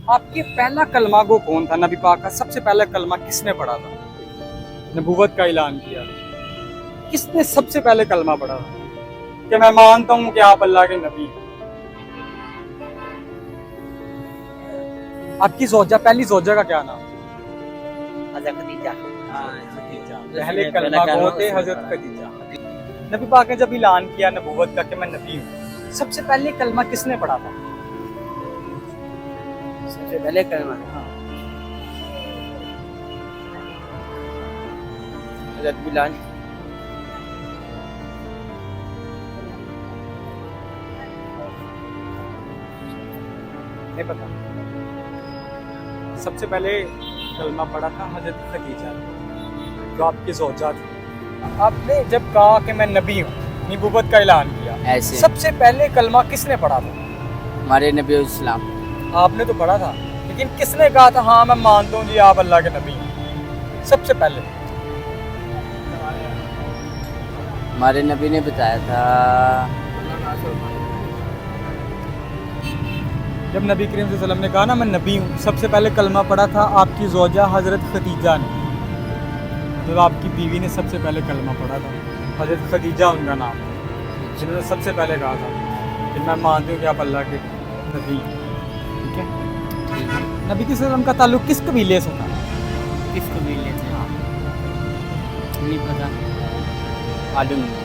आपके पहला कलमा गो कौन था? नबी पाक का सबसे पहला कलमा किसने पढ़ा था? नबूवत का ऐलान किया, किसने सबसे पहले कलमा पढ़ा था कि मैं मानता हूं कि आप अल्लाह के नबी हैं? आपकी जोजा, पहली जोजा का क्या नाम? हज़रत खदीजा। पहले कलमा गो थे हजरत खदीजा। नबी पाक ने जब ऐलान किया नबूवत का कि मैं नबी हूँ, सबसे पहले कलमा किसने पढ़ा था? सबसे पहले कलमा हज़रत बिलाल। नहीं पता। सबसे पहले कलमा पढ़ा था हजरत खदीजा ने, जो आपकी जोजा थी। आपने जब कहा कि मैं नबी हूँ, नबूवत का ऐलान किया, ऐसे सबसे पहले कलमा किसने पढ़ा था? हमारे नबी इस्लाम। आपने तो पढ़ा था, लेकिन किसने कहा था हाँ मैं मानता हूँ जी आप अल्लाह के नबी हैं? सबसे पहले हमारे नबी ने बताया था। जब नबी करीम सल्लल्लाहु अलैहि वसल्लम ने कहा ना मैं नबी हूँ, सबसे पहले कलमा पढ़ा था आपकी जोजा हजरत खदीजा ने। मतलब आपकी बीवी ने सबसे पहले कलमा पढ़ा था, हजरत खदीजा उनका नाम, जिन्होंने सबसे पहले कहा था कि मैं मानती हूँ कि आप अल्लाह के नबी हैं। ठीक है। नबी के वसल्लम का ताल्लुक किस कबीले से था? किस कबीले से? नहीं पता। मालूम नहीं।